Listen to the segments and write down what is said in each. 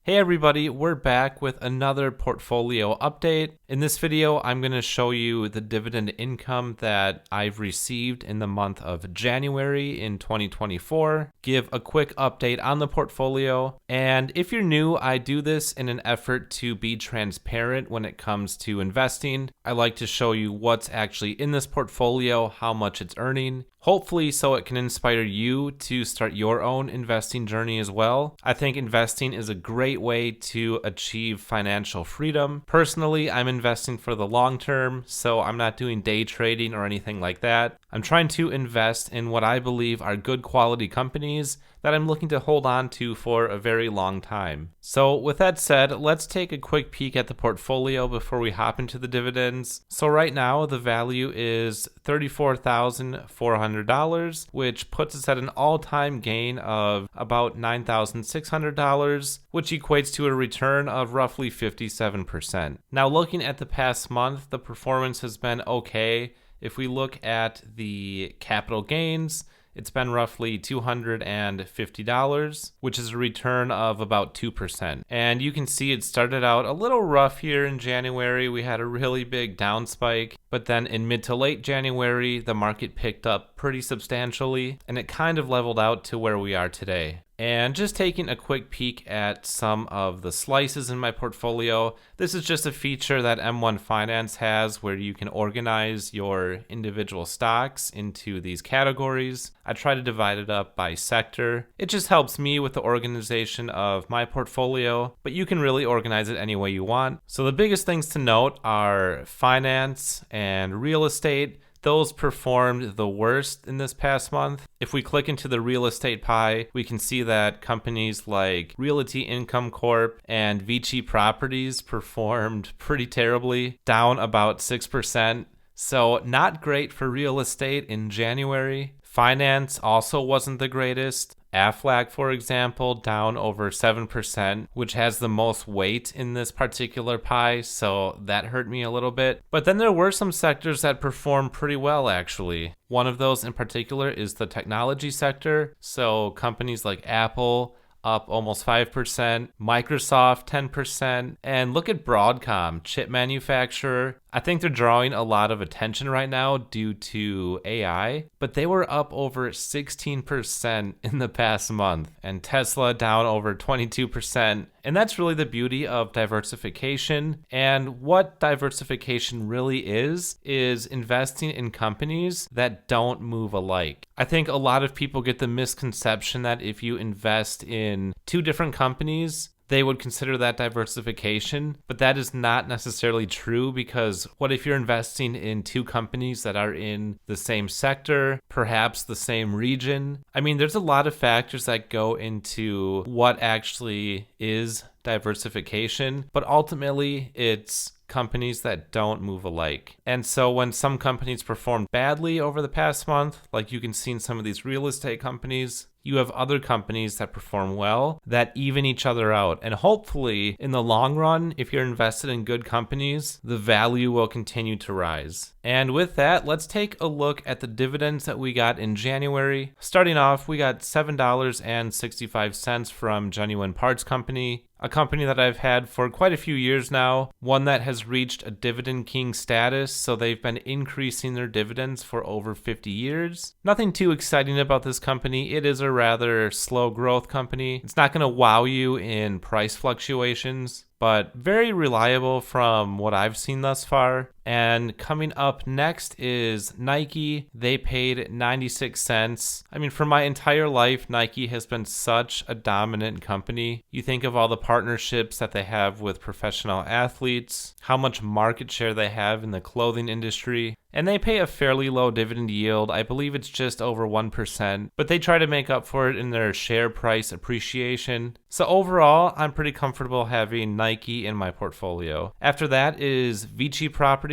Hey everybody, we're back with another portfolio update. In this video, I'm going to show you the dividend income that I've received in the month of January in 2024, give a quick update on the portfolio, and if you're new, I do this in an effort to be transparent when it comes to investing. I like to show you what's actually in this portfolio, how much it's earning, hopefully so it can inspire you to start your own investing journey as well. I think investing is a great way to achieve financial freedom. Personally, I'm investing for the long term, so I'm not doing day trading or anything like that. I'm trying to invest in what I believe are good quality companies that I'm looking to hold on to for a very long time. So with that said, let's take a quick peek at the portfolio before we hop into the dividends. So right now the value is $34,400, which puts us at an all-time gain of about $9,600, which equates to a return of roughly 57%. Now looking at the past month, the performance has been okay. If we look at the capital gains, it's been roughly $250, which is a return of about 2%. And you can see it started out a little rough here in January. We had a really big down spike, but then in mid to late January, the market picked up pretty substantially, and it kind of leveled out to where we are today. And just taking a quick peek at some of the slices in my portfolio, this is just a feature that M1 Finance has where you can organize your individual stocks into these categories. I try to divide it up by sector. It just helps me with the organization of my portfolio, but you can really organize it any way you want. So the biggest things to note are finance and real estate. Those performed the worst in this past month. If we click into the real estate pie, we can see that companies like Realty Income Corp and Vici Properties performed pretty terribly, down about 6%. So not great for real estate in January. Finance also wasn't the greatest. Aflac, for example, down over 7%, which has the most weight in this particular pie, so that hurt me a little bit. But then there were some sectors that performed pretty well, actually. One of those in particular is the technology sector, so companies like Apple, up almost 5%, Microsoft 10%, and look at Broadcom, chip manufacturer. I think they're drawing a lot of attention right now due to AI, but they were up over 16% in the past month, and Tesla down over 22%. And that's really the beauty of diversification. And what diversification really is investing in companies that don't move alike. I think a lot of people get the misconception that if you invest in two different companies, they would consider that diversification, but that is not necessarily true, because what if you're investing in two companies that are in the same sector, perhaps the same region? I mean, there's a lot of factors that go into what actually is diversification, but ultimately it's companies that don't move alike. And so when some companies perform badly over the past month, like you can see in some of these real estate companies, you have other companies that perform well that even each other out. And hopefully, in the long run, if you're invested in good companies, the value will continue to rise. And with that, let's take a look at the dividends that we got in January. Starting off, we got $7.65 from Genuine Parts Company, a company that I've had for quite a few years now, one that has reached a dividend king status, so they've been increasing their dividends for over 50 years. Nothing too exciting about this company. It is a rather slow growth company. It's not going to wow you in price fluctuations, but very reliable from what I've seen thus far. And coming up next is Nike. They paid 96 cents. I mean, for my entire life, Nike has been such a dominant company. You think of all the partnerships that they have with professional athletes, how much market share they have in the clothing industry, and they pay a fairly low dividend yield. I believe it's just over 1%, but they try to make up for it in their share price appreciation. So overall, I'm pretty comfortable having Nike in my portfolio. After that is Vici Properties.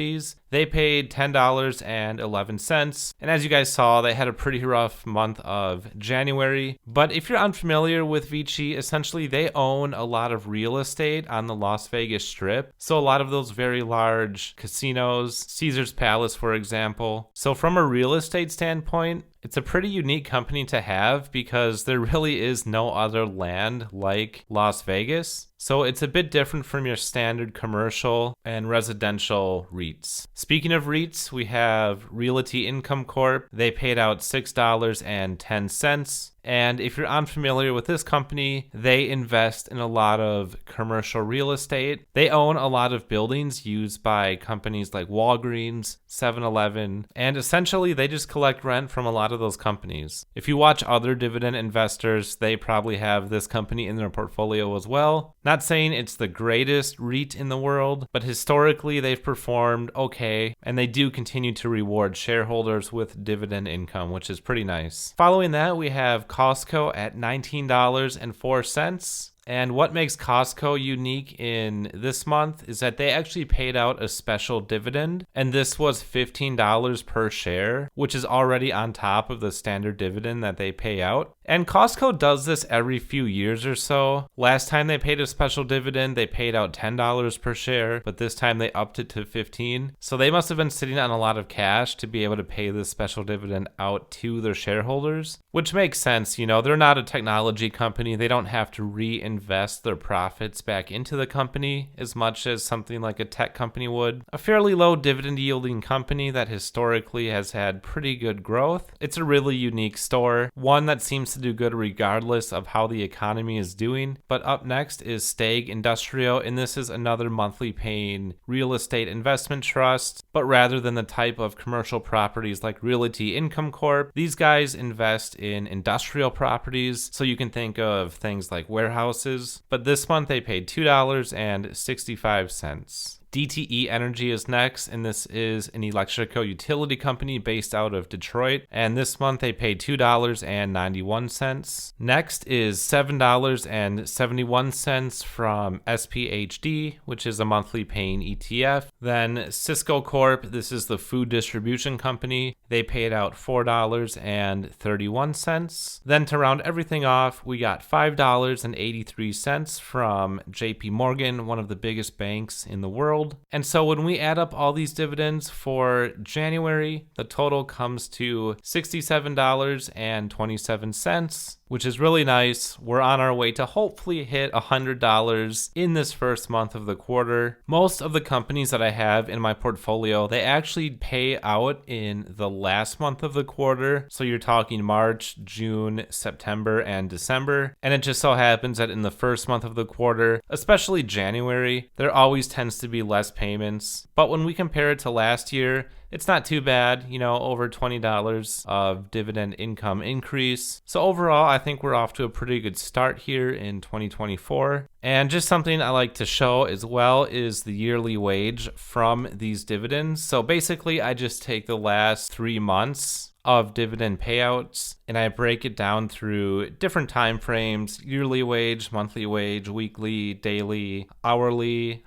They paid $10.11. And as you guys saw, they had a pretty rough month of January. But if you're unfamiliar with Vici, essentially they own a lot of real estate on the Las Vegas Strip. So a lot of those very large casinos, Caesar's Palace, for example. So from a real estate standpoint, it's a pretty unique company to have because there really is no other land like Las Vegas. So it's a bit different from your standard commercial and residential REITs. Speaking of REITs, we have Realty Income Corp. They paid out $6.10. And if you're unfamiliar with this company, they invest in a lot of commercial real estate. They own a lot of buildings used by companies like Walgreens, 7-Eleven, and essentially they just collect rent from a lot of those companies. If you watch other dividend investors, they probably have this company in their portfolio as well. Not saying it's the greatest REIT in the world, but historically they've performed okay, and they do continue to reward shareholders with dividend income, which is pretty nice. Following that, we have Costco at $19.04. And what makes Costco unique in this month is that they actually paid out a special dividend, and this was $15 per share, which is already on top of the standard dividend that they pay out. And Costco does this every few years or so. Last time they paid a special dividend, they paid out $10 per share, but this time they upped it to $15. So they must have been sitting on a lot of cash to be able to pay this special dividend out to their shareholders, which makes sense. You know, they're not a technology company. They don't have to reinvest their profits back into the company as much as something like a tech company would. A fairly low dividend yielding company that historically has had pretty good growth. It's a really unique store, one that seems to do good regardless of how the economy is doing. But up next is Stag Industrial, and this is another monthly paying real estate investment trust, but rather than the type of commercial properties like Realty Income Corp, these guys invest in industrial properties, so you can think of things like warehouses. But this month they paid $2.65. DTE Energy is next, and this is an electrical utility company based out of Detroit, and this month they paid $2.91. Next is $7.71 from SPHD, which is a monthly paying ETF. Then Cisco Corp, this is the food distribution company. They paid out $4.31. Then to round everything off, we got $5.83 from JP Morgan, one of the biggest banks in the world. And so when we add up all these dividends for January, the total comes to $67.27, which is really nice. We're on our way to hopefully hit $100 in this first month of the quarter. Most of the companies that I have in my portfolio, they actually pay out in the last month of the quarter. So you're talking March, June, September, and December. And it just so happens that in the first month of the quarter, especially January, there always tends to be less payments. But when we compare it to last year, it's not too bad, you know, over $20 of dividend income increase. So overall, I think we're off to a pretty good start here in 2024. And just something I like to show as well is the yearly wage from these dividends. So basically, I just take the last 3 months of dividend payouts and I break it down through different time frames: yearly wage, monthly wage, weekly, daily, hourly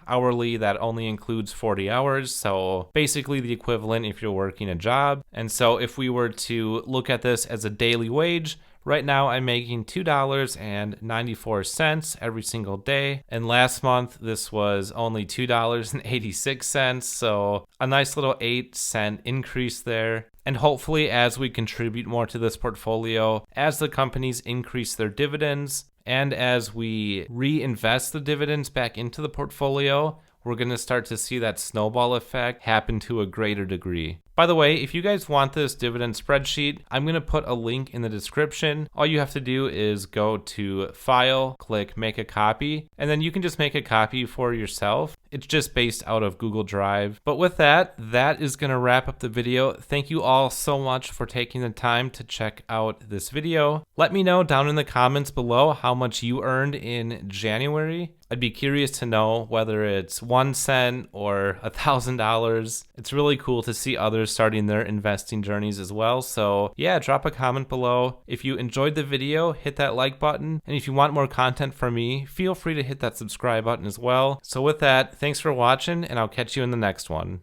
that only includes 40 hours, so basically the equivalent if you're working a job. And so if we were to look at this as a daily wage, right now I'm making $2.94 every single day. And last month, this was only $2.86. So a nice little 8-cent increase there. And hopefully as we contribute more to this portfolio, as the companies increase their dividends, and as we reinvest the dividends back into the portfolio, we're going to start to see that snowball effect happen to a greater degree. By the way, if you guys want this dividend spreadsheet, I'm going to put a link in the description. All you have to do is go to File, click Make a Copy, and then you can just make a copy for yourself. It's just based out of Google Drive. But with that, that is going to wrap up the video. Thank you all so much for taking the time to check out this video. Let me know down in the comments below how much you earned in January. I'd be curious to know whether it's 1 cent or $1,000. It's really cool to see others starting their investing journeys as well. So yeah, drop a comment below. If you enjoyed the video, hit that like button. And if you want more content from me, feel free to hit that subscribe button as well. So with that, thanks for watching, and I'll catch you in the next one.